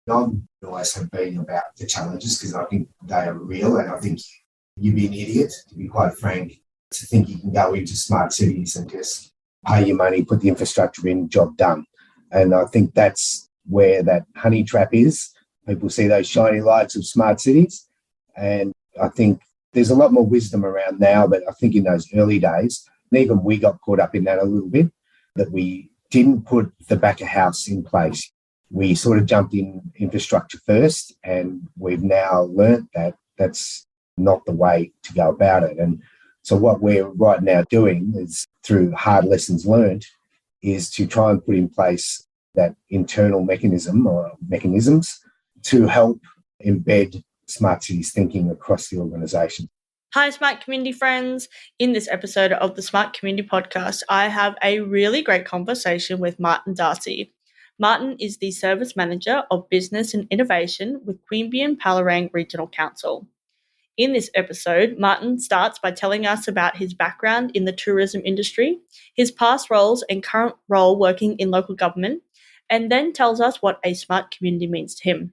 I always have been about the challenges because I think they are real, and I think you'd be an idiot, to be quite frank, to think you can go into smart cities and just pay your money, put the infrastructure in, job done. And I think that's where that honey trap is. People see those shiny lights of smart cities, and I think there's a lot more wisdom around now, but I think in those early days, and even we got caught up in that a little bit, that we didn't put the back of house in place. We sort of jumped in infrastructure first, and we've now learnt that that's not the way to go about it. And so what we're right now doing is, through hard lessons learned, is to try and put in place that internal mechanism or mechanisms to help embed smart cities thinking across the organisation. Hi, Smart Community friends. In this episode of the Smart Community Podcast, I have a really great conversation with Martin Darcy. Martin is the Service Manager of Business and Innovation with Queanbeyan-Palerang Regional Council. In this episode, Martin starts by telling us about his background in the tourism industry, his past roles and current role working in local government, and then tells us what a smart community means to him.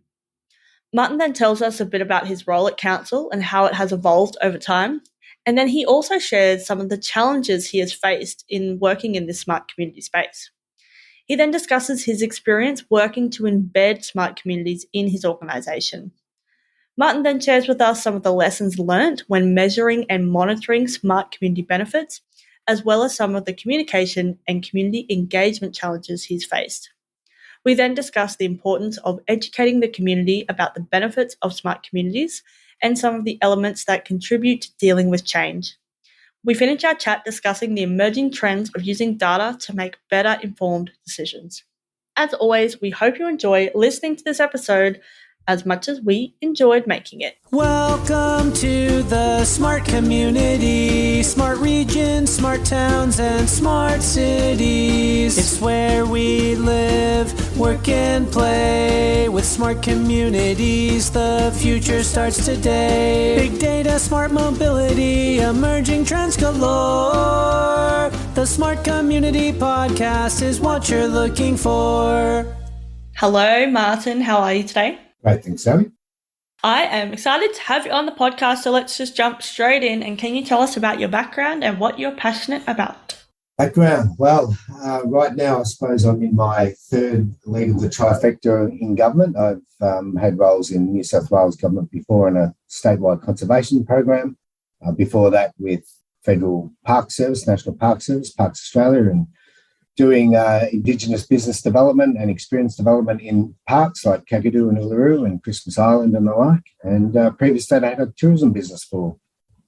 Martin then tells us a bit about his role at council and how it has evolved over time, and then he also shares some of the challenges he has faced in working in this smart community space. He then discusses his experience working to embed smart communities in his organisation. Martin then shares with us some of the lessons learnt when measuring and monitoring smart community benefits, as well as some of the communication and community engagement challenges he's faced. We then discuss the importance of educating the community about the benefits of smart communities and some of the elements that contribute to dealing with change. We finish our chat discussing the emerging trends of using data to make better informed decisions. As always, we hope you enjoy listening to this episode as much as we enjoyed making it. Welcome to the smart community, smart regions, smart towns, and smart cities. It's where we live, work, and play. With smart communities, the future starts today. Big data, smart mobility, emerging trends galore. The Smart Community Podcast is what you're looking for. Hello, Martin. How are you today? Great, thanks, Sally. I am excited to have you on the podcast, so let's just jump straight in. And can you tell us about your background and what you're passionate about? Background. Well, right now I suppose I'm in my third leg of the trifecta in government. I've had roles in New South Wales government before in a statewide conservation program. Before that with Federal Park Service, National Park Service, Parks Australia, and doing Indigenous business development and experience development in parks like Kakadu and Uluru and Christmas Island and the like. And previous to that, I had a tourism business for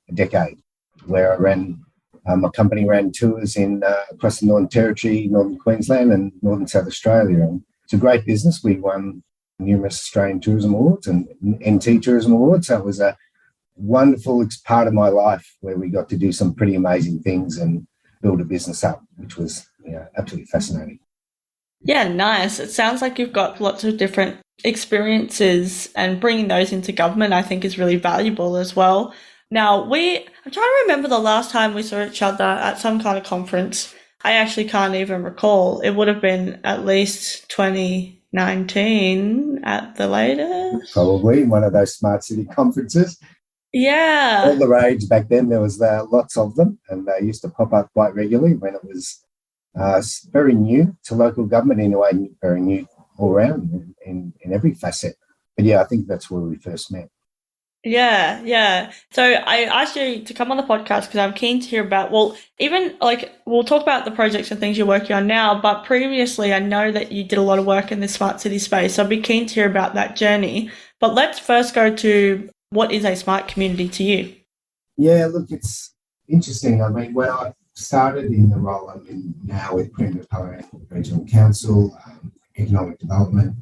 a decade where I ran, my company ran tours in across the Northern Territory, Northern Queensland and Northern South Australia. And it's a great business. We won numerous Australian Tourism Awards and NT Tourism Awards. So it was a wonderful part of my life where we got to do some pretty amazing things and build a business up, which was absolutely fascinating. Yeah, nice. It sounds like you've got lots of different experiences, and bringing those into government I think is really valuable as well. Now, I'm trying to remember the last time we saw each other at some kind of conference. I actually can't even recall. It would have been at least 2019 at the latest. Probably one of those smart city conferences. Yeah. All the rage back then. There was lots of them, and they used to pop up quite regularly when it was very new to local government, in a way, very new all around in every facet. But yeah, I think that's where we first met. Yeah. So I asked you to come on the podcast because I'm keen to hear about, we'll talk about the projects and things you're working on now, but previously I know that you did a lot of work in the smart city space. So I'd be keen to hear about that journey. But let's first go to, what is a smart community to you? Yeah, look, it's interesting. I mean, when I started in the role I'm in now with Queanbeyan-Palerang Regional Council, economic development,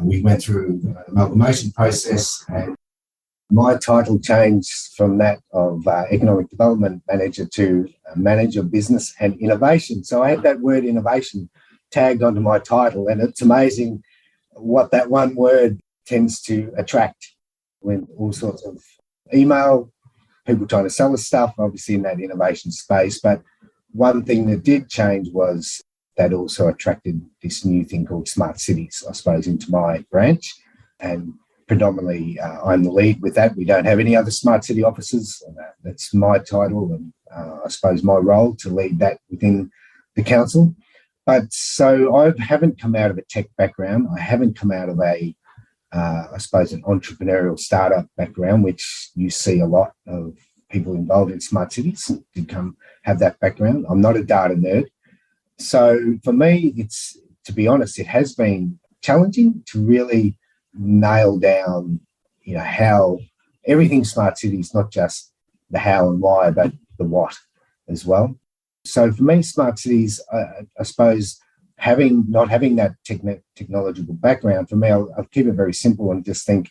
we went through an amalgamation process, and my title changed from that of economic development manager to manager business and innovation. So I had that word innovation tagged onto my title, and it's amazing what that one word tends to attract when all sorts of email, people trying to sell us stuff, obviously in that innovation space. But one thing that did change was that also attracted this new thing called smart cities, I suppose, into my branch. And predominantly, I'm the lead with that. We don't have any other smart city officers. That's my title and I suppose my role to lead that within the council. But so I haven't come out of a tech background. I haven't come out of I suppose, an entrepreneurial startup background, which you see a lot of people involved in smart cities did have that background. I'm not a data nerd. So for me, to be honest, it has been challenging to really nail down, how everything smart cities, not just the how and why, but the what as well. So for me, smart cities, I suppose, not having that technological background, for me, I'll keep it very simple and just think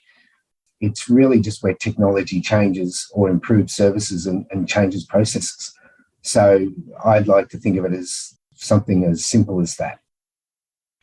it's really just where technology changes or improves services and changes processes. So I'd like to think of it as something as simple as that.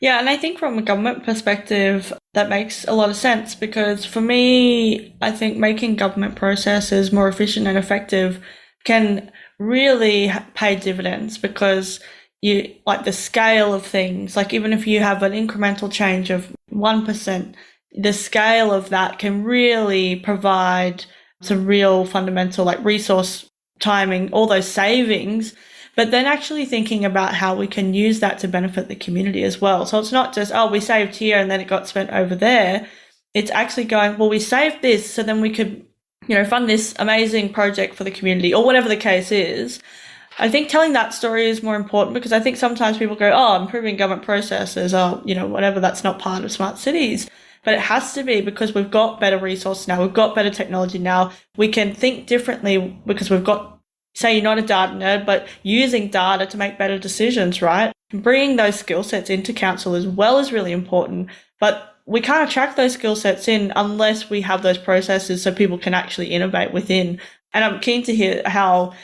Yeah, and I think from a government perspective, that makes a lot of sense because for me, I think making government processes more efficient and effective can really pay dividends because you like the scale of things, like even if you have an incremental change of 1%, the scale of that can really provide some real fundamental like resource timing, all those savings, but then actually thinking about how we can use that to benefit the community as well. So it's not just, we saved here and then it got spent over there. It's actually going, well, we saved this so then we could, fund this amazing project for the community or whatever the case is. I think telling that story is more important because I think sometimes people go, improving government processes, whatever, that's not part of smart cities. But it has to be because we've got better resources now. We've got better technology now. We can think differently because we've got, say you're not a data nerd, but using data to make better decisions, right? Bringing those skill sets into council as well is really important. But we can't attract those skill sets in unless we have those processes so people can actually innovate within. And I'm keen to hear how,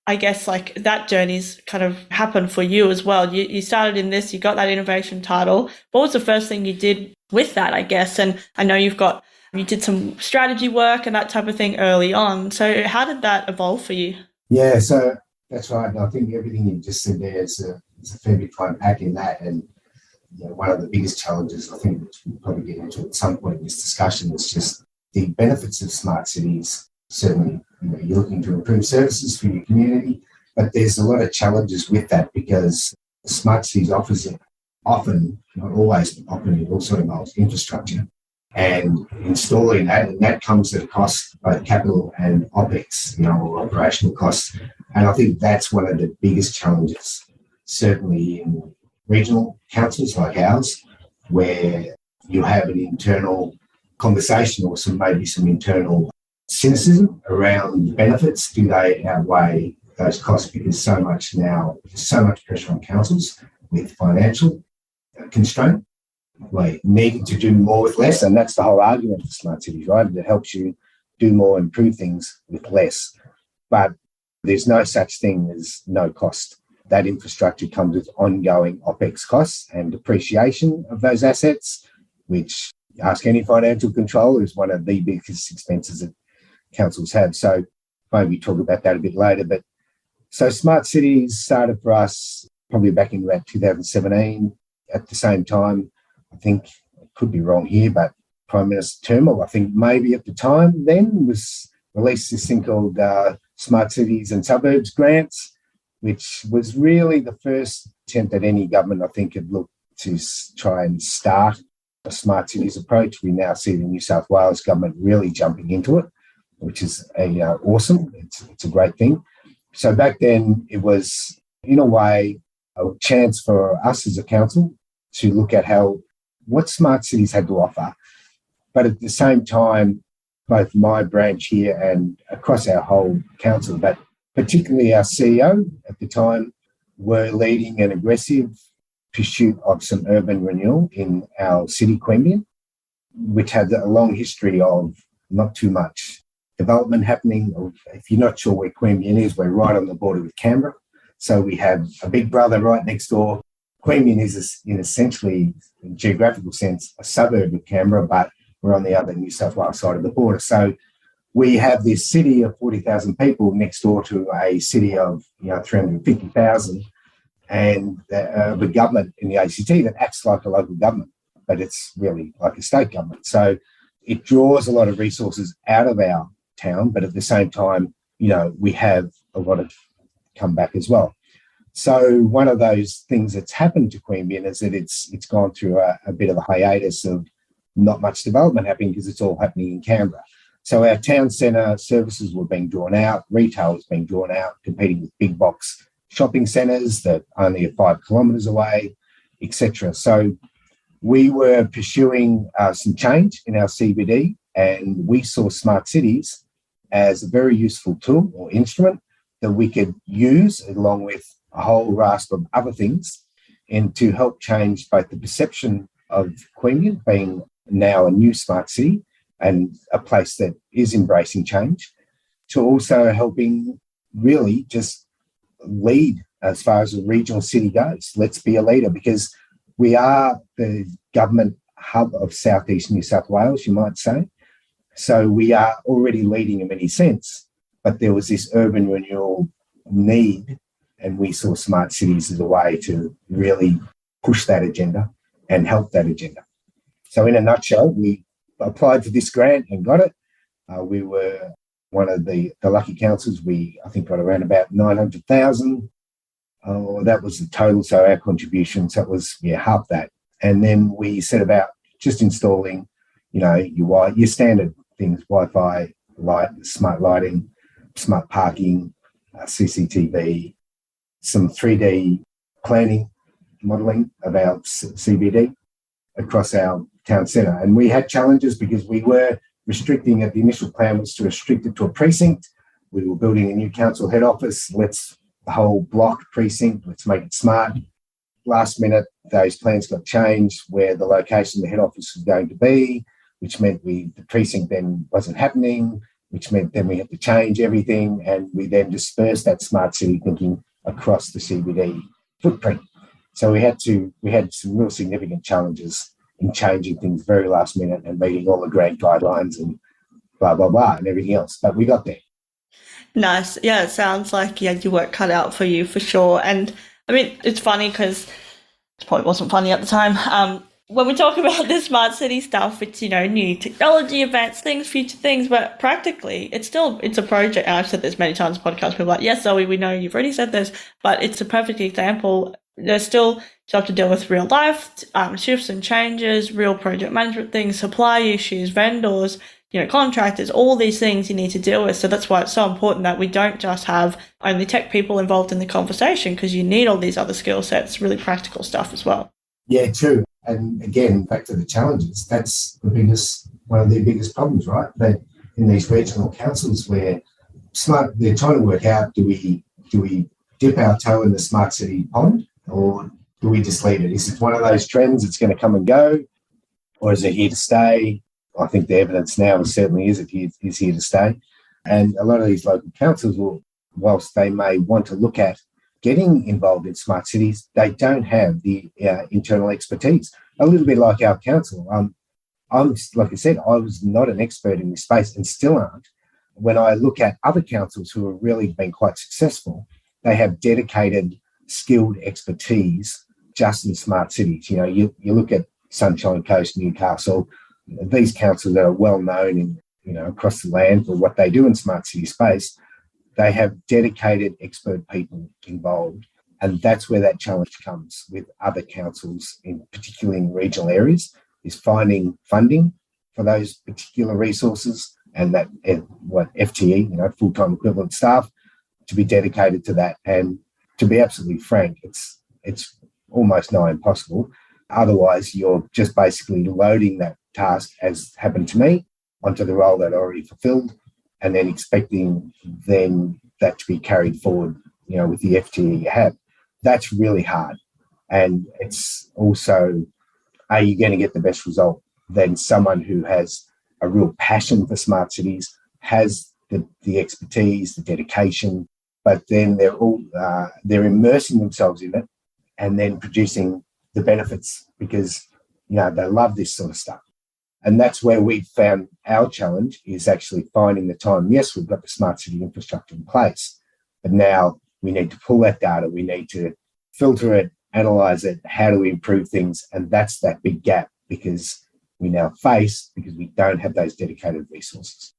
I guess, like that journey's kind of happened for you as well. You started in this, you got that innovation title. What was the first thing you did with that, I guess? And I know you did some strategy work and that type of thing early on. So how did that evolve for you? Yeah, so that's right. And I think everything you just said there is a fair bit to unpack in that. And one of the biggest challenges, I think, which we'll probably get into at some point in this discussion, is just the benefits of smart cities. Certainly, you're looking to improve services for your community, but there's a lot of challenges with that because smart cities offers often, not always, but often it also involves infrastructure and installing that, and that comes at a cost, both capital and OPEX, or operational costs. And I think that's one of the biggest challenges, certainly in regional councils like ours, where you have an internal conversation or maybe some internal cynicism around benefits. Do they outweigh those costs? Because so much pressure on councils with financial constraint, like needing to do more with less. And that's the whole argument for smart cities, right? It helps you do more, improve things with less. But there's no such thing as no cost. That infrastructure comes with ongoing OPEX costs and depreciation of those assets, which, ask any financial controller, is one of the biggest expenses that councils have. So maybe talk about that a bit later. But so smart cities started for us probably back in about 2017. At the same time, I think, I could be wrong here, but Prime Minister Turnbull, I think maybe at the time then, was released this thing called Smart Cities and Suburbs Grants, which was really the first attempt that any government, I think, had looked to try and start a smart cities approach. We now see the New South Wales government really jumping into it, which is awesome. It's a great thing. So back then it was, in a way, a chance for us as a council to look at what smart cities had to offer. But at the same time, both my branch here and across our whole council, but particularly our CEO at the time, were leading an aggressive pursuit of some urban renewal in our city, Queanbeyan, which had a long history of not too much development happening. If you're not sure where Queanbeyan is, we're right on the border with Canberra. So we have a big brother right next door. Queanbeyan is, in essentially, in geographical sense, a suburb of Canberra, but we're on the other New South Wales side of the border. So we have this city of 40,000 people next door to a city of 350,000, and the government in the ACT that acts like a local government. but it's really like a state government. So it draws a lot of resources out of our town, but at the same time, we have a lot of come back as well. So one of those things that's happened to Queanbeyan is that it's gone through a bit of a hiatus of not much development happening because it's all happening in Canberra. So our town centre services were being drawn out, retail was being drawn out, competing with big box shopping centres that only are 5 kilometres away, etc. So we were pursuing some change in our CBD, and we saw smart cities as a very useful tool or instrument that we could use along with a whole raft of other things, and to help change both the perception of Queanbeyan being now a new smart city and a place that is embracing change, to also helping really just lead as far as the regional city goes. Let's be a leader, because we are the government hub of southeast New South Wales, you might say. So we are already leading in many sense, but there was this urban renewal need, and we saw smart cities as a way to really push that agenda and help that agenda. So in a nutshell, we applied for this grant and got it. We were one of the lucky councils. We, I think, got around about 900,000. That was the total, so our contributions, that was half that. And then we set about just installing, your standard things, Wi-Fi, light, smart lighting, smart parking, CCTV, some 3D planning, modelling of our CBD across our town centre. And we had challenges because we were restricting it. The initial plan was to restrict it to a precinct. We were building a new council head office. The whole block precinct, let's make it smart. Last minute, those plans got changed where the location of the head office was going to be, which meant the precinct then wasn't happening, which meant then we had to change everything, and we then dispersed that smart city thinking across the CBD footprint. So we had some real significant challenges in changing things very last minute and meeting all the grant guidelines and blah, blah, blah, and everything else. But we got there. Nice. Yeah, it sounds like you had your work cut out for you for sure. And I mean, it's funny because it probably wasn't funny at the time. When we talk about the smart city stuff, it's, new technology, advanced things, future things, but practically it's a project. And I've said this many times in podcasts, people are like, yes, Zoe, we know you've already said this, but it's a perfect example. There's still have to deal with real life shifts and changes, real project management things, supply issues, vendors, contractors, all these things you need to deal with. So that's why it's so important that we don't just have only tech people involved in the conversation, because you need all these other skill sets, really practical stuff as well. Yeah, true. And again, back to the challenges, that's one of the biggest problems, right? That in these regional councils where they're trying to work out, do we dip our toe in the smart city pond, or do we just leave it? Is it one of those trends that's going to come and go, or is it here to stay? I think the evidence now certainly is here to stay. And a lot of these local councils whilst they may want to look at getting involved in smart cities, they don't have the internal expertise. A little bit like our council. Like I said, I was not an expert in this space and still aren't. When I look at other councils who have really been quite successful, they have dedicated, skilled expertise just in smart cities. You look at Sunshine Coast, Newcastle, these councils that are well known across the land for what they do in smart city space. They have dedicated expert people involved, and that's where that challenge comes with other councils, particularly in regional areas, is finding funding for those particular resources and that FTE, full-time equivalent staff, to be dedicated to that. And to be absolutely frank, it's almost nigh impossible. Otherwise, you're just basically loading that task, as happened to me, onto the role that I already fulfilled, and then expecting then that to be carried forward, with the FTE you have. That's really hard. And it's also, are you going to get the best result than someone who has a real passion for smart cities, has the expertise, the dedication, but then they're immersing themselves in it and then producing the benefits because, they love this sort of stuff. And that's where we found our challenge is actually finding the time. Yes, we've got the smart city infrastructure in place, but now we need to pull that data. We need to filter it, analyse it. How do we improve things? And that's that big gap because we now face because we don't have those dedicated resources.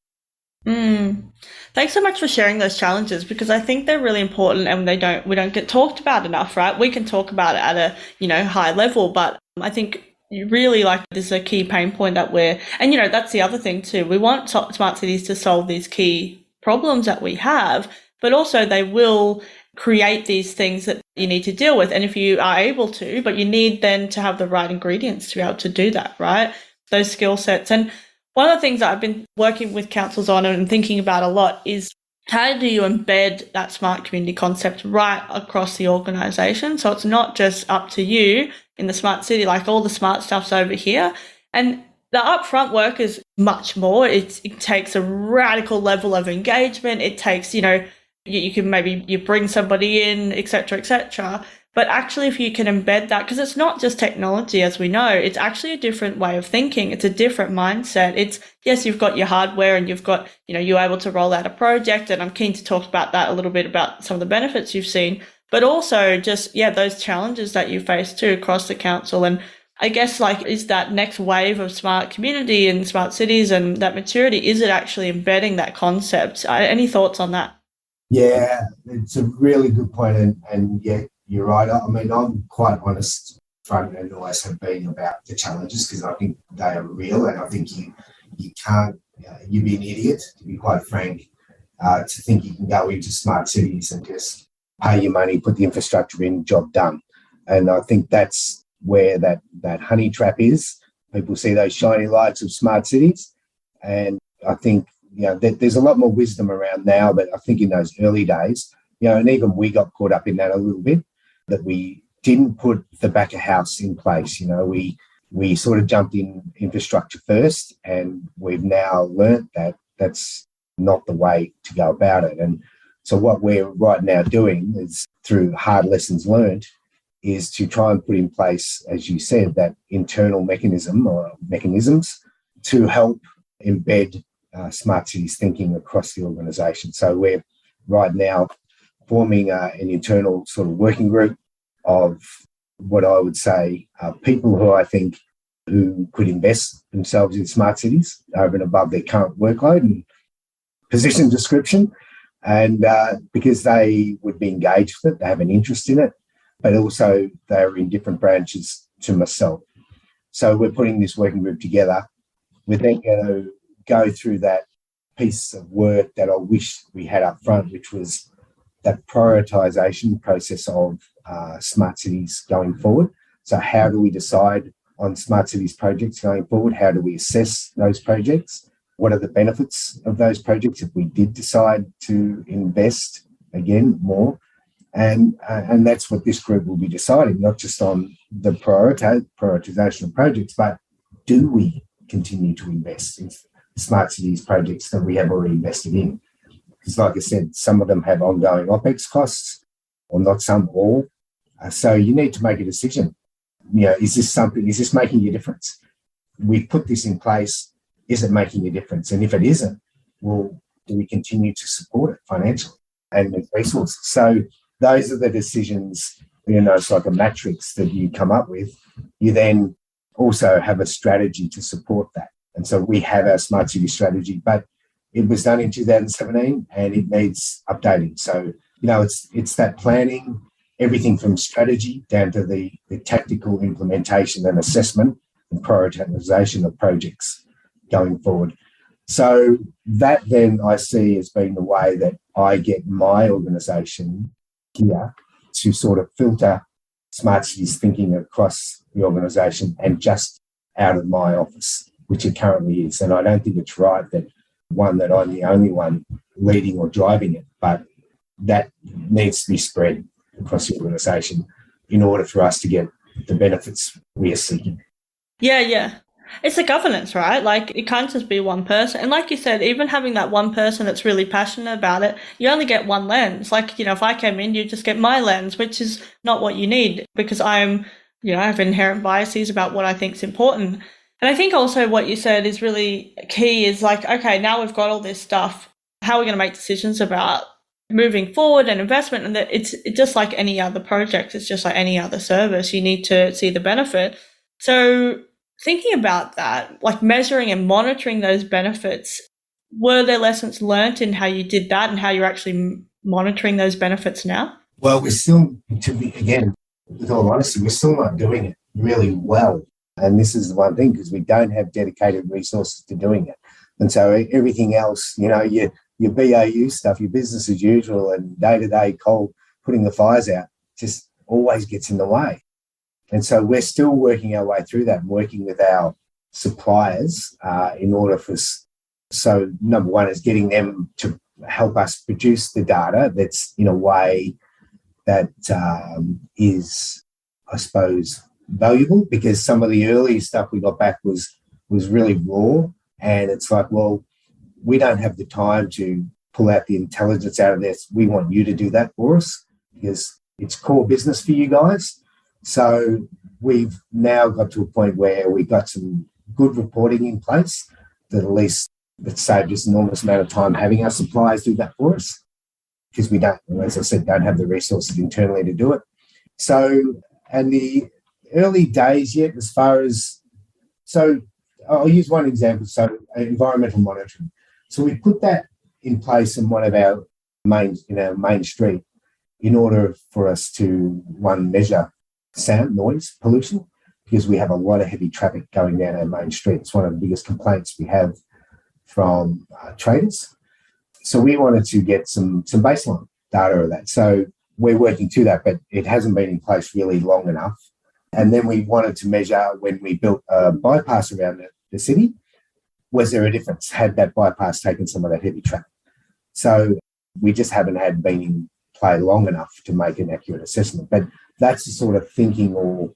Thanks so much for sharing those challenges, because I think they're really important and we don't get talked about enough, right? We can talk about it at a, high level, but I think you really this is a key pain point that and that's the other thing too. We want smart cities to solve these key problems that we have, but also they will create these things that you need to deal with. And if you are able to, but you need then to have the right ingredients to be able to do that, right? Those skill sets. And one of the things that I've been working with councils on and thinking about a lot is how do you embed that smart community concept right across the organisation? So it's not just up to you in the smart city, like all the smart stuff's over here. And the upfront work is much more. It takes a radical level of engagement. It takes, you can you bring somebody in, et cetera, et cetera. But actually, if you can embed that, because it's not just technology, as we know, it's actually a different way of thinking. It's a different mindset. It's, yes, you've got your hardware and you've got, you're able to roll out a project. And I'm keen to talk about that a little bit, about some of the benefits you've seen, but also just, those challenges that you face too across the council. And I guess is that next wave of smart community and smart cities and that maturity, is it actually embedding that concept? Any thoughts on that? Yeah, it's a really good point. And yeah, you're right. I mean, I'm quite honest front and always have been about the challenges, because I think they are real, and I think you can't, you'd be an idiot, to be quite frank, to think you can go into smart cities and just pay your money, put the infrastructure in, job done. And I think that's where that honey trap is. People see those shiny lights of smart cities, and I think there's a lot more wisdom around now, but I think in those early days, and even we got caught up in that a little bit, that we didn't put the back of house in place. We sort of jumped in infrastructure first, and we've now learnt that that's not the way to go about it. And so what we're right now doing is, through hard lessons learned, is to try and put in place, as you said, that internal mechanism or mechanisms to help embed smart cities thinking across the organisation. So we're right now forming an internal sort of working group of what I would say people who I think who could invest themselves in smart cities over and above their current workload and position description, and because they would be engaged with it, they have an interest in it, but also they're in different branches to myself. So we're putting this working group together. We're then going to go through that piece of work that I wish we had up front, which was that prioritisation process of smart cities going forward. So how do we decide on smart cities projects going forward? How do we assess those projects? What are the benefits of those projects if we did decide to invest, again, more? And that's what this group will be deciding, not just on the prioritisation of projects, but do we continue to invest in smart cities projects that we have already invested in? Because like I said, some of them have ongoing OPEX costs, or not some, all. So you need to make a decision. Is this making a difference? We've put this in place. Is it making a difference? And if it isn't, well, do we continue to support it financially and with resources? So those are the decisions, it's like a matrix that you come up with. You then also have a strategy to support that. And so we have our smart city strategy, but it was done in 2017 and it needs updating. So, it's that planning, everything from strategy down to the tactical implementation and assessment and prioritisation of projects going forward. So that then I see as being the way that I get my organisation here to sort of filter smart cities thinking across the organisation and just out of my office, which it currently is. And I don't think it's right that I'm the only one leading or driving it, but that needs to be spread across the organisation in order for us to get the benefits we are seeking. Yeah. It's the governance, right? It can't just be one person. And like you said, even having that one person that's really passionate about it, you only get one lens. If I came in, you just get my lens, which is not what you need, because I have inherent biases about what I think is important. And I think also what you said is really key is okay, now we've got all this stuff, how are we going to make decisions about moving forward and investment? And that it's just like any other project. It's just like any other service. You need to see the benefit. So Thinking about that, like measuring and monitoring those benefits, were there lessons learnt in how you did that and how you're actually monitoring those benefits now? Well, we're still, again, with all honesty, we're still not doing it really well. And this is the one thing, because we don't have dedicated resources to doing it. And so everything else, your BAU stuff, your business as usual and day-to-day cold, putting the fires out, just always gets in the way. And so we're still working our way through that and working with our suppliers in order for us. So number one is getting them to help us produce the data that's in a way that is, I suppose, valuable, because some of the early stuff we got back was really raw. And it's like, well, we don't have the time to pull out the intelligence out of this. We want you to do that for us because it's core business for you guys. So we've now got to a point where we've got some good reporting in place that at least that saved us an enormous amount of time having our suppliers do that for us, because we don't, as I said, don't have the resources internally to do it. So, and the early days yet, as far as, so I'll use one example. So environmental monitoring. So we put that in place in one of our main street in order for us to, one, measure sound, noise, pollution, because we have a lot of heavy traffic going down our main street. It's one of the biggest complaints we have from traders. So we wanted to get some baseline data of that. So we're working to that, but it hasn't been in place really long enough. And then we wanted to measure, when we built a bypass around the city, was there a difference? Had that bypass taken some of that heavy traffic? So we just haven't been in play long enough to make an accurate assessment. But that's the sort of thinking, or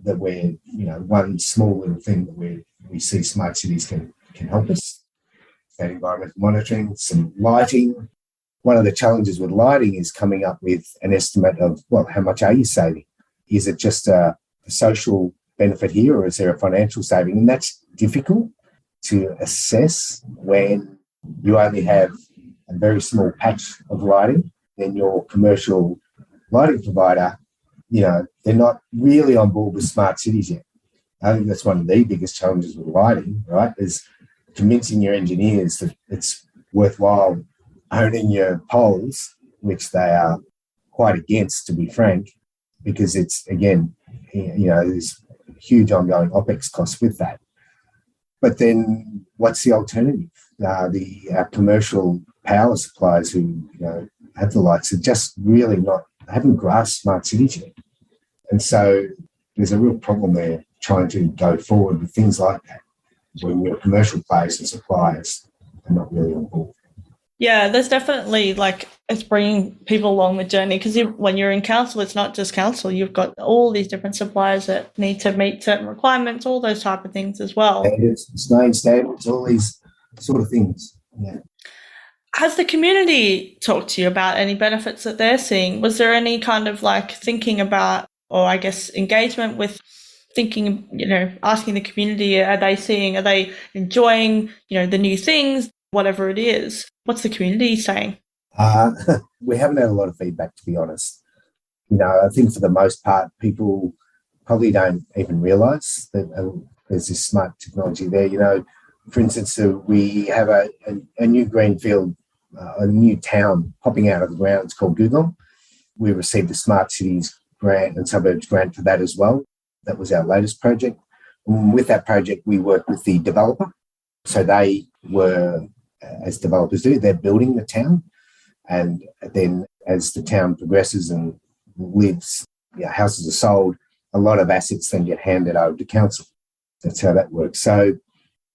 that we're, one small little thing that we see smart cities can help us. That environmental monitoring, some lighting. One of the challenges with lighting is coming up with an estimate of, well, how much are you saving? Is it just a social benefit here, or is there a financial saving? And that's difficult to assess when you only have a very small patch of lighting. Then your commercial lighting provider, they're not really on board with smart cities yet. I think that's one of the biggest challenges with lighting, right, is convincing your engineers that it's worthwhile owning your poles, which they are quite against, to be frank, because it's, again, there's huge ongoing OPEX costs with that. But then what's the alternative? The commercial power suppliers who, have the lights are just really haven't grasped smart cities yet. And so there's a real problem there trying to go forward with things like that, when your commercial players and suppliers are not really on board. Yeah, there's definitely, it's bringing people along the journey, because when you're in council, it's not just council. You've got all these different suppliers that need to meet certain requirements, all those type of things as well. It's known standards, all these sort of things. Yeah. Has the community talked to you about any benefits that they're seeing? Was there any kind of thinking about, or I guess engagement with thinking, asking the community, are they enjoying, the new things, whatever it is? What's the community saying? We haven't had a lot of feedback, to be honest. I think for the most part, people probably don't even realise that there's this smart technology there. For instance, we have a new greenfield, a new town popping out of the ground. It's called Google. We received a Smart Cities grant and Suburbs grant for that as well. That was our latest project. And with that project, we worked with the developer. So they were, as developers do, they're building the town. And then as the town progresses and lives, houses are sold, a lot of assets then get handed over to council. That's how that works. So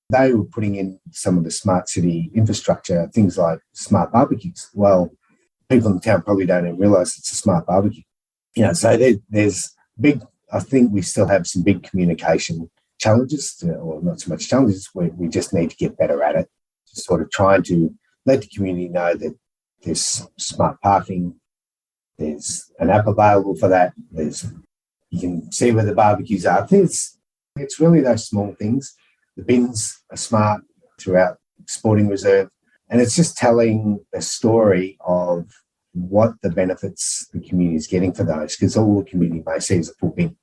they were putting in some of the smart city infrastructure, things like smart barbecues. Well, people in the town probably don't even realise it's a smart barbecue. So there's big, I think we still have some big communication challenges, or not so much challenges, we just need to get better at it, just sort of trying to let the community know that there's smart parking, there's an app available for that, you can see where the barbecues are. I think it's really those small things. The bins are smart throughout Sporting Reserve, and it's just telling a story of what the benefits the community is getting for those, because all the community may see is a full bin.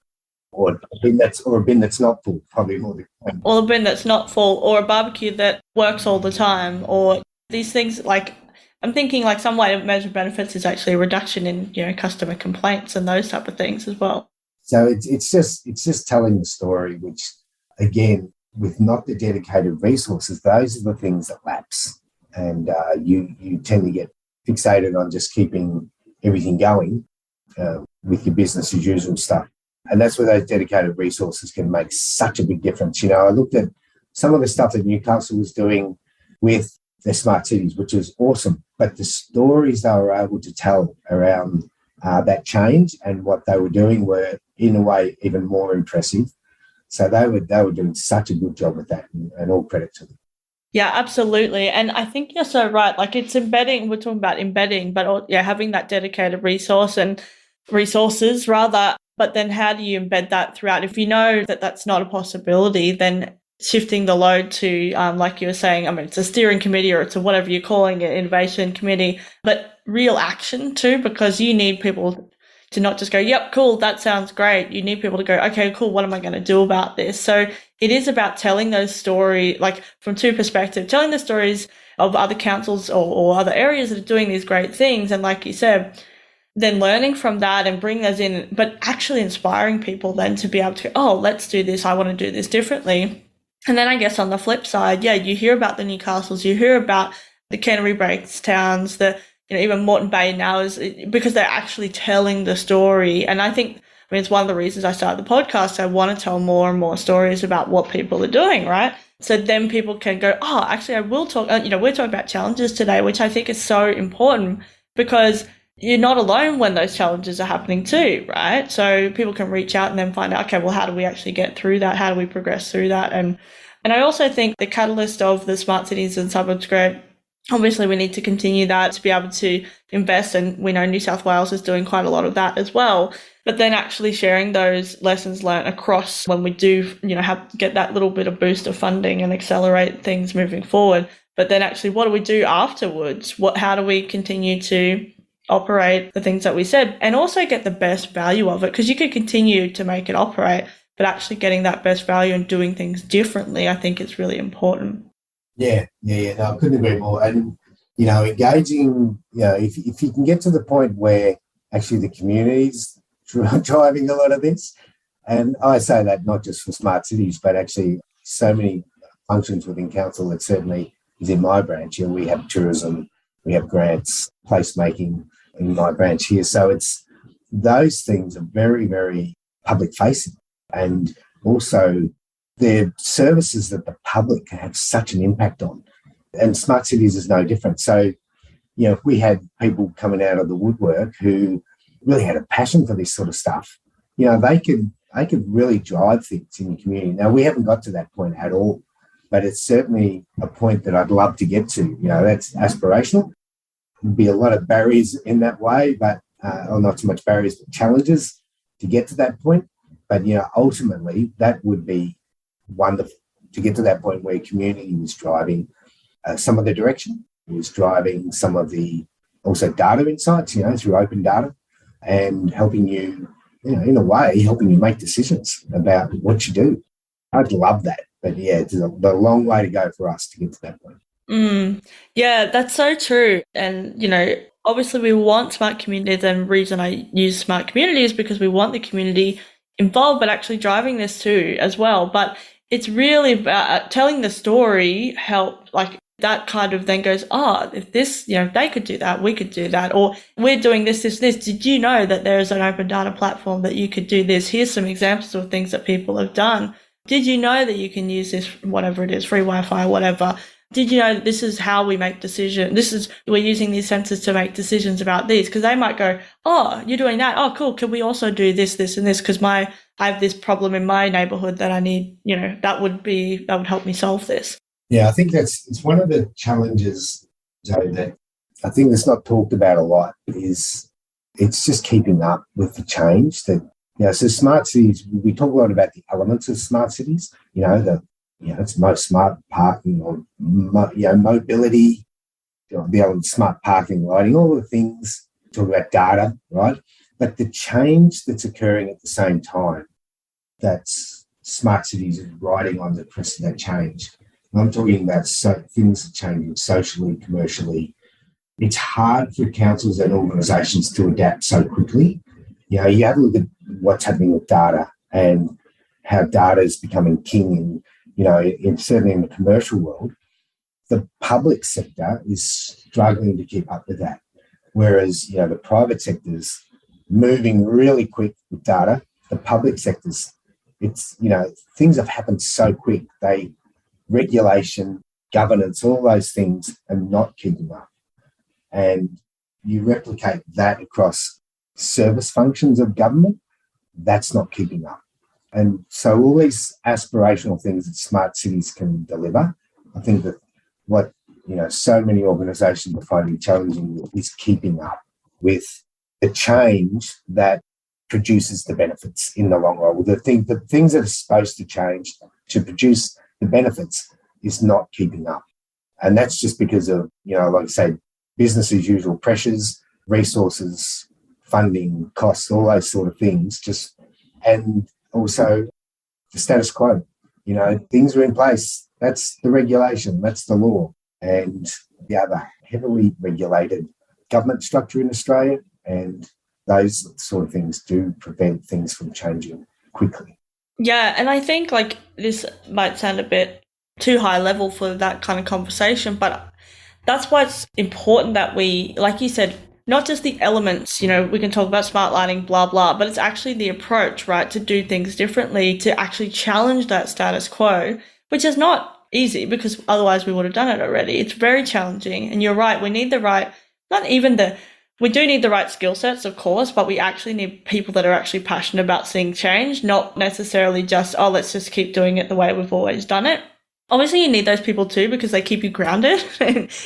or a bin that's not full, probably more the Or a bin that's not full, or a barbecue that works all the time, or these things. Like, I'm thinking like some way to measure benefits is actually a reduction in, customer complaints and those type of things as well. So it's just telling the story, which again, with not the dedicated resources, those are the things that lapse, and you tend to get fixated on just keeping everything going with your business as usual stuff. And that's where those dedicated resources can make such a big difference. I looked at some of the stuff that Newcastle was doing with their smart cities, which is awesome. But the stories they were able to tell around that change and what they were doing were, in a way, even more impressive. So they were doing such a good job with that, and all credit to them. Yeah, absolutely. And I think you're so right. Like, it's embedding, we're talking about embedding, but having that dedicated resource and resources rather. But then how do you embed that throughout? If you know that that's not a possibility, then shifting the load to, like you were saying, it's a steering committee or it's a whatever you're calling it, innovation committee, but real action too, because you need people to not just go, yep, cool, that sounds great. You need people to go, okay, cool, what am I going to do about this? So it is about telling those stories, like from two perspectives, telling the stories of other councils or other areas that are doing these great things. And like you said, then learning from that and bring those in, but actually inspiring people then to be able to, oh, let's do this. I want to do this differently. And then I guess on the flip side, you hear about the Newcastles, you hear about the Canterbury Breaks towns, even Moreton Bay now is because they're actually telling the story. And I think, it's one of the reasons I started the podcast. I want to tell more and more stories about what people are doing, right? So then people can go, oh, actually, I will talk, we're talking about challenges today, which I think is so important because you're not alone when those challenges are happening too, right? So people can reach out and then find out, okay, well, how do we actually get through that? How do we progress through that? And I also think the catalyst of the Smart Cities and Suburbs Grant, obviously we need to continue that to be able to invest. And we know New South Wales is doing quite a lot of that as well. But then actually sharing those lessons learned across when we do, get that little bit of boost of funding and accelerate things moving forward. But then actually, what do we do afterwards? How do we continue to operate the things that we said and also get the best value of it? Because you could continue to make it operate, but actually getting that best value and doing things differently, I think is really important. Yeah. No, I couldn't agree more. And, engaging, if you can get to the point where actually the community's driving a lot of this, and I say that not just for smart cities, but actually so many functions within council that certainly is in my branch. We have tourism, we have grants, placemaking in my branch here. So it's those things are very, very public facing, and also they're services that the public can have such an impact on. And smart cities is no different. So, if we had people coming out of the woodwork who really had a passion for this sort of stuff, they could really drive things in the community. Now, we haven't got to that point at all, but it's certainly a point that I'd love to get to. That's aspirational. There'd be a lot of barriers in that way, but or not so much barriers, but challenges to get to that point. But, ultimately, that would be wonderful to get to that point where community was driving some of the direction, was driving some of the also data insights, through open data and helping you, in a way, helping you make decisions about what you do. I'd love that. But, it's a long way to go for us to get to that point. Yeah, that's so true. And, obviously we want smart communities, and the reason I use smart communities because we want the community involved, but actually driving this too as well. But it's really about telling the story, that kind of then goes, if this, they could do that, we could do that, or we're doing this. Did you know that there is an open data platform that you could do this? Here's some examples of things that people have done. Did you know that you can use this, whatever it is, free Wi-Fi, whatever? Did you know that this is how we make decisions? We're using these sensors to make decisions about these, because they might go, oh, you're doing that. Oh, cool. Can we also do this, this, and this? Because I have this problem in my neighborhood that I need, that would help me solve this. Yeah, I think it's one of the challenges, Joe, that I think that's not talked about a lot is it's just keeping up with the change that, so smart cities, we talk a lot about the elements of smart cities, it's most smart parking or, mobility, the element smart parking, lighting, all the things, talk about data, right? But the change that's occurring at the same time that's smart cities is riding on the crest of that change. And I'm talking about things changing socially, commercially. It's hard for councils and organisations to adapt so quickly. You have a look at what's happening with data and how data is becoming king certainly in the commercial world. The public sector is struggling to keep up with that. Whereas, the private sector's moving really quick with data. The public sector's, things have happened so quick. Regulation, governance, all those things are not keeping up. And you replicate that across service functions of government, that's not keeping up. And so all these aspirational things that smart cities can deliver, I think that what so many organisations are finding challenging is keeping up with the change that produces the benefits in the long run. The things that are supposed to change to produce the benefits is not keeping up. And that's just because of, like I say, business as usual pressures, resources, funding, costs, all those sort of things, and also the status quo. Things are in place. That's the regulation. That's the law. And we have a heavily regulated government structure in Australia, and those sort of things do prevent things from changing quickly. Yeah, and I think this might sound a bit too high level for that kind of conversation, but that's why it's important that we, like you said, not just the elements, we can talk about smart lighting, blah, blah, but it's actually the approach, right, to do things differently, to actually challenge that status quo, which is not easy because otherwise we would have done it already. It's very challenging. And you're right, we need the right, we do need the right skill sets, of course, but we actually need people that are actually passionate about seeing change, not necessarily just, let's just keep doing it the way we've always done it. Obviously, you need those people too because they keep you grounded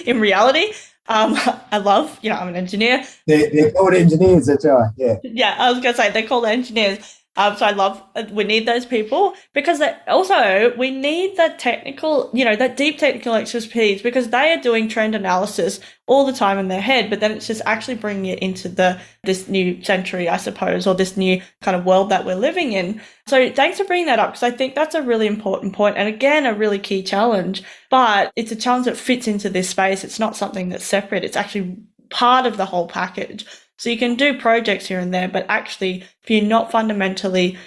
in reality. I love, I'm an engineer. They're called engineers, that's right, yeah. Yeah, I was going to say they're called engineers. So I love, we need those people because we need that technical, that deep technical expertise because they are doing trend analysis all the time in their head, but then it's just actually bringing it into this new century, I suppose, or this new kind of world that we're living in. So thanks for bringing that up because I think that's a really important point and again, a really key challenge, but it's a challenge that fits into this space. It's not something that's separate. It's actually part of the whole package. So you can do projects here and there, but actually, if you're not fundamentally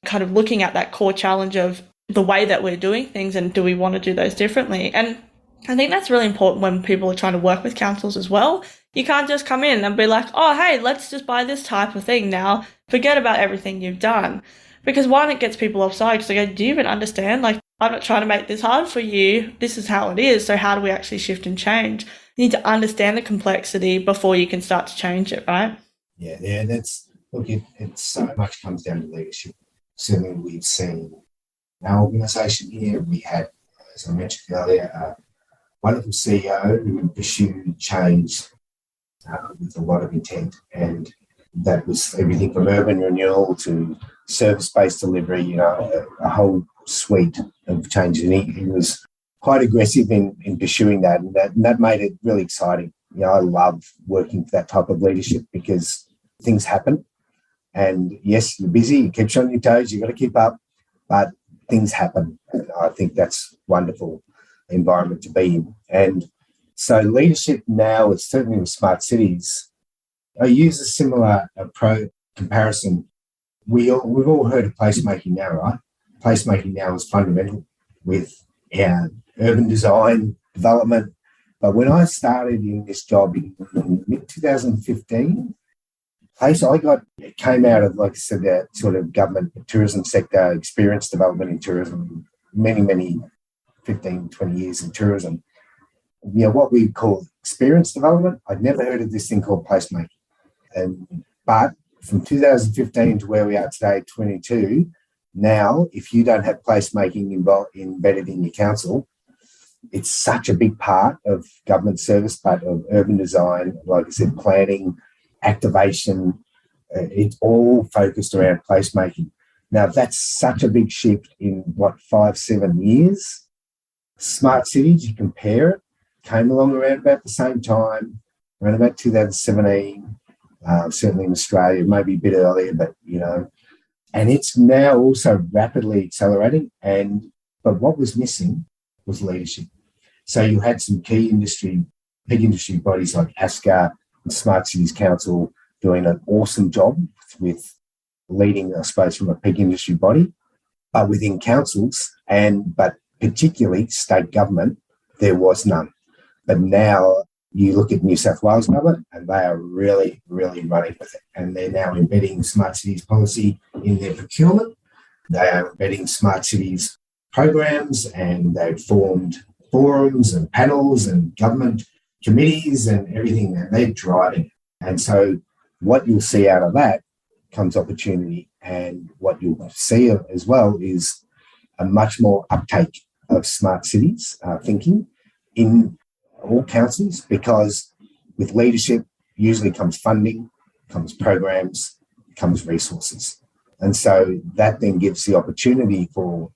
kind of looking at that core challenge of the way that we're doing things and do we want to do those differently? And I think that's really important when people are trying to work with councils as well. You can't just come in and be like, hey, let's just buy this type of thing now. Forget about everything you've done. Because one, it gets people offside because they go, do you even understand? I'm not trying to make this hard for you. This is how it is. So how do we actually shift and change? You need to understand the complexity before you can start to change it, right? Yeah, it so much comes down to leadership. Certainly we've seen our organisation here, we had, as I mentioned earlier, a wonderful CEO who pursued change with a lot of intent, and that was everything from urban renewal to service-based delivery, a whole suite of changes. And he was quite aggressive in pursuing that, and that made it really exciting. I love working for that type of leadership because things happen, and yes, you're busy, you keep on your toes, you've got to keep up, but things happen. And I think that's a wonderful environment to be in. And so leadership now, is certainly with smart cities, I use a similar comparison. We've all heard of placemaking now, right? Placemaking now is fundamental with our urban design development. But when I started in this job in mid-2015, came out of, like I said, that sort of government tourism sector, experience development in tourism, many 15, 20 years in tourism. What we call experience development, I'd never heard of this thing called placemaking. But from 2015 to where we are today, 22, now, if you don't have placemaking embedded in your council, it's such a big part of government service, part of urban design, like I said, planning, activation. It's all focused around placemaking. Now, that's such a big shift in, 5-7 years. Smart cities, you compare it, came along around about the same time, around about 2017, certainly in Australia, maybe a bit earlier, but, And it's now also rapidly accelerating. But what was missing was leadership. So you had some big industry bodies like ASCA and Smart Cities Council doing an awesome job with leading, I suppose, from a big industry body. But within councils but particularly state government, there was none. But now you look at New South Wales government and they are really, really running with it. And they're now embedding smart cities policy in their procurement. They are embedding smart cities programs, and they've formed forums and panels and government committees and everything, and they're driving it. And so what you'll see out of that comes opportunity, and what you'll see as well is a much more uptake of smart cities thinking in all councils, because with leadership usually comes funding, comes programs, comes resources. And so that then gives the opportunity for,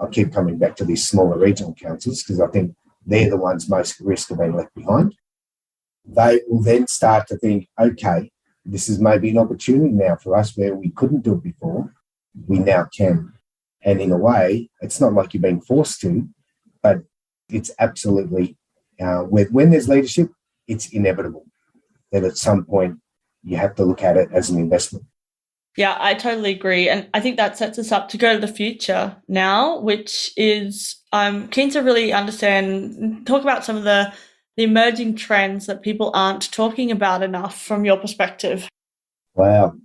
I keep coming back to these smaller regional councils because I think they're the ones most at risk of being left behind. They will then start to think, okay, this is maybe an opportunity now for us where we couldn't do it before, we now can. And in a way, it's not like you're being forced to, but it's absolutely, when there's leadership, it's inevitable that at some point you have to look at it as an investment. Yeah, I totally agree. And I think that sets us up to go to the future now, which is I'm keen to really understand, talk about some of the emerging trends that people aren't talking about enough from your perspective. Wow.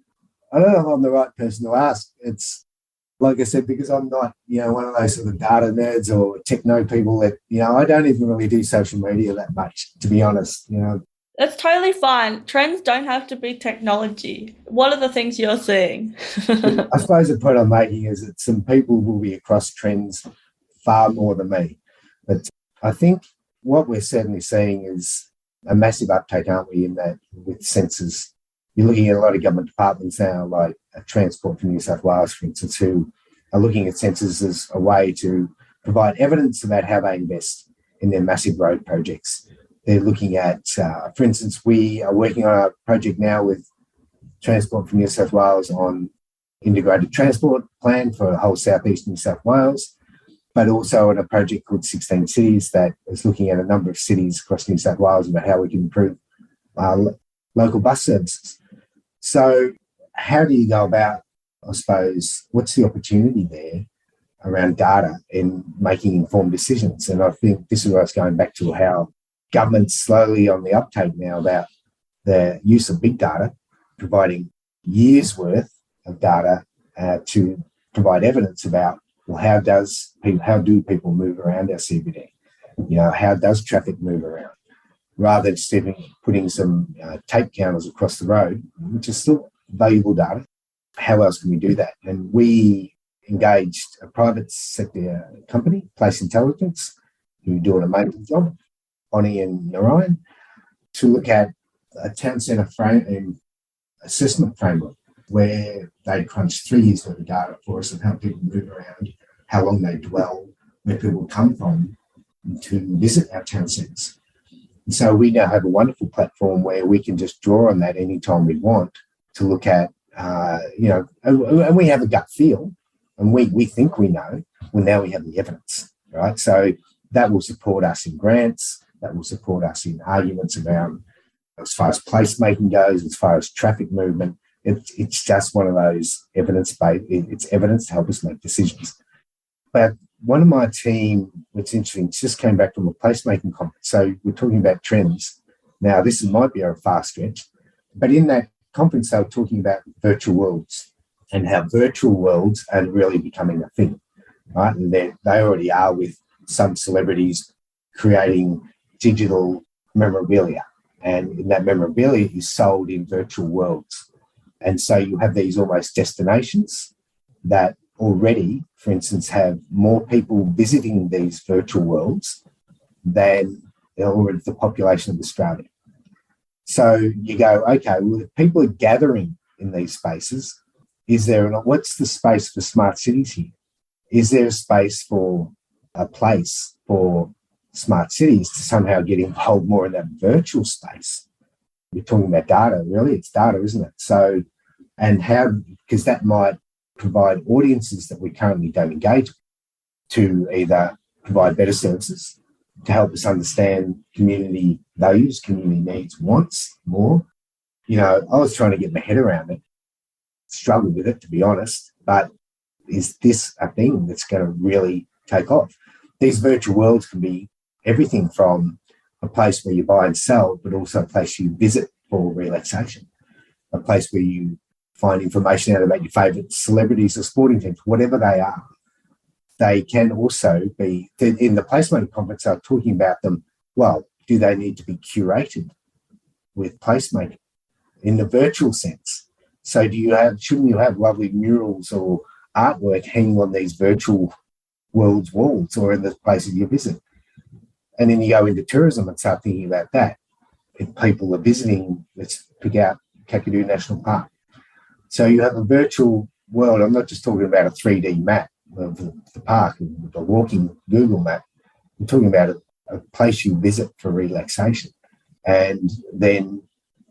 I don't know if I'm the right person to ask. It's like I said, because I'm not, one of those sort of data nerds or techno people that, I don't even really do social media that much, to be honest, That's totally fine. Trends don't have to be technology. What are the things you're seeing? I suppose the point I'm making is that some people will be across trends far more than me. But I think what we're certainly seeing is a massive uptake, aren't we, in that with sensors. You're looking at a lot of government departments now, like Transport for New South Wales, for instance, who are looking at sensors as a way to provide evidence about how they invest in their massive road projects. They're looking at, for instance, we are working on a project now with Transport for New South Wales on integrated transport plan for the whole southeast New South Wales, but also on a project called 16 Cities that is looking at a number of cities across New South Wales about how we can improve local bus services. So how do you go about, I suppose, what's the opportunity there around data in making informed decisions? And I think this is where I was going back to how government's slowly on the uptake now about the use of big data, providing years' worth of data to provide evidence about, well, how do people move around our CBD? How does traffic move around? Rather than just putting some tape counters across the road, which is still valuable data. How else can we do that? And we engaged a private sector company, Place Intelligence, who do an amazing job, Bonnie and Narayan, to look at a town centre assessment framework where they crunched 3 years worth of data for us of how people move around, how long they dwell, where people come from to visit our town centres. And so we now have a wonderful platform where we can just draw on that anytime we want to look at, and we have a gut feel and we think we know. Well, now we have the evidence, right? So that will support us in grants, that will support us in arguments around as far as placemaking goes, as far as traffic movement. It's just one of those evidence-based, it's evidence to help us make decisions. But one of my team, what's interesting, just came back from a placemaking conference. So we're talking about trends. Now, might be a far stretch, but in that conference, they were talking about virtual worlds and how virtual worlds are really becoming a thing, right? And they already are, with some celebrities creating digital memorabilia. And that memorabilia is sold in virtual worlds. And so you have these almost destinations that already, for instance, have more people visiting these virtual worlds than already the population of Australia. So you go, okay, well, if people are gathering in these spaces, what's the space for smart cities here? Is there a space for a place for smart cities to somehow get involved more in that virtual space? We're talking about data, really. It's data, isn't it? So, and how, because that might provide audiences that we currently don't engage with to either provide better services, to help us understand community values, community needs, wants more. I was trying to get my head around it, struggled with it, to be honest, but is this a thing that's going to really take off? These virtual worlds can be everything from a place where you buy and sell, but also a place you visit for relaxation, a place where you find information out about your favourite celebrities or sporting teams, whatever they are. They can also be, in the placemaking conference, I'm talking about them, well, do they need to be curated with placemaking in the virtual sense? So shouldn't you have lovely murals or artwork hanging on these virtual world's walls or in the places you visit? And then you go into tourism and start thinking about that. If people are visiting, let's pick out Kakadu National Park. So you have a virtual world. I'm not just talking about a 3D map of the park, a walking Google map. I'm talking about a place you visit for relaxation. And then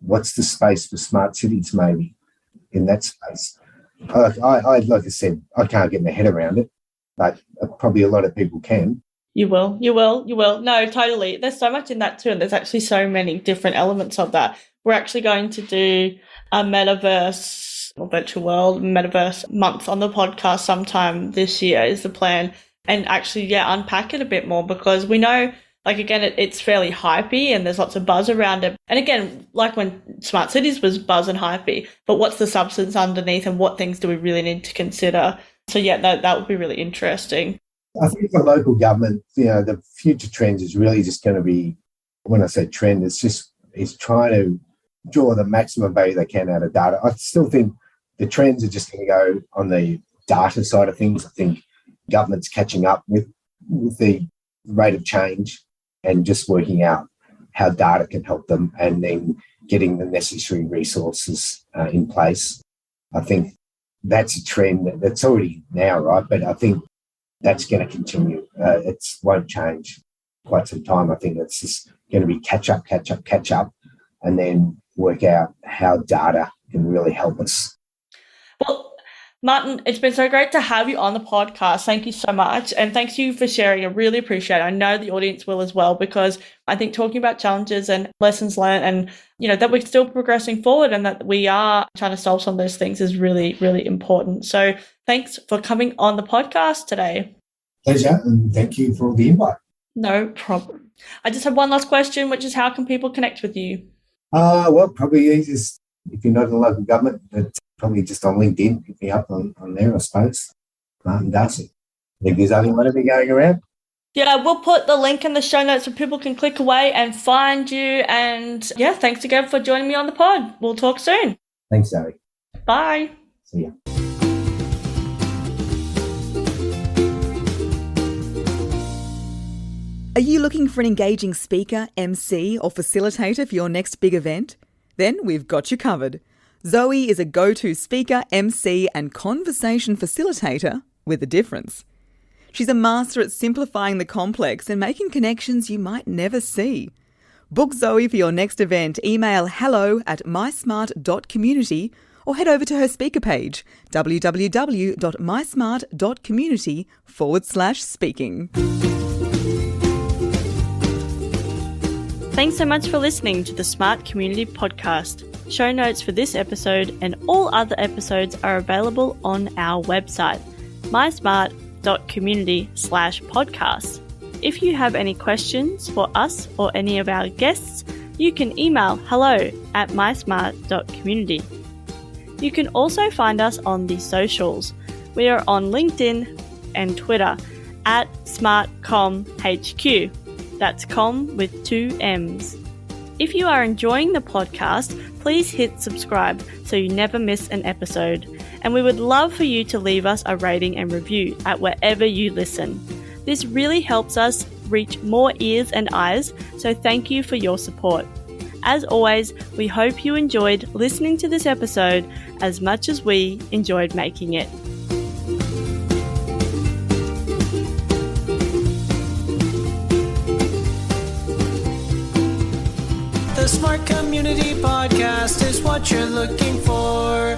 what's the space for smart cities maybe in that space? Like I said, I can't get my head around it, but probably a lot of people can. You will. No, totally. There's so much in that too, and there's actually so many different elements of that. We're actually going to do a metaverse or virtual world metaverse month on the podcast sometime this year is the plan, and actually, unpack it a bit more, because we know, like, again, it's fairly hypey and there's lots of buzz around it. And again, like when Smart Cities was buzz and hypey, but what's the substance underneath and what things do we really need to consider? So that would be really interesting. I think for local government, the future trends is really just going to be, when I say trend, it's trying to draw the maximum value they can out of data. I still think the trends are just going to go on the data side of things. I think government's catching up with the rate of change and just working out how data can help them and then getting the necessary resources in place. I think that's a trend that's already now, right? But I think that's going to continue. It won't change quite some time. I think it's just going to be catch up, and then work out how data can really help us. Well, Martin, it's been so great to have you on the podcast. Thank you so much. And thanks you for sharing. I really appreciate it. I know the audience will as well, because I think talking about challenges and lessons learned and, that we're still progressing forward and that we are trying to solve some of those things is really, really important. So thanks for coming on the podcast today. Pleasure. And thank you for the invite. No problem. I just have one last question, which is how can people connect with you? Well, probably easiest if you're not in the local government, but probably just on LinkedIn, pick me up on there, I suppose. Martin Darcy. I think there's only one of me going around. Yeah, we'll put the link in the show notes so people can click away and find you. And thanks again for joining me on the pod. We'll talk soon. Thanks, Zoe. Bye. See ya. Are you looking for an engaging speaker, MC, or facilitator for your next big event? Then we've got you covered. Zoe is a go-to speaker, MC, and conversation facilitator with a difference. She's a master at simplifying the complex and making connections you might never see. Book Zoe for your next event. Email hello@mysmart.community or head over to her speaker page, www.mysmart.community/speaking. Thanks so much for listening to the Smart Community Podcast. Show notes for this episode and all other episodes are available on our website, mysmart.community/podcast. If you have any questions for us or any of our guests, you can email hello@mysmart.community. You can also find us on the socials. We are on LinkedIn and Twitter @SmartComHQ. That's com with 2 M's. If you are enjoying the podcast, please hit subscribe so you never miss an episode. And we would love for you to leave us a rating and review at wherever you listen. This really helps us reach more ears and eyes, so thank you for your support. As always, we hope you enjoyed listening to this episode as much as we enjoyed making it. The Smart Community Podcast is what you're looking for.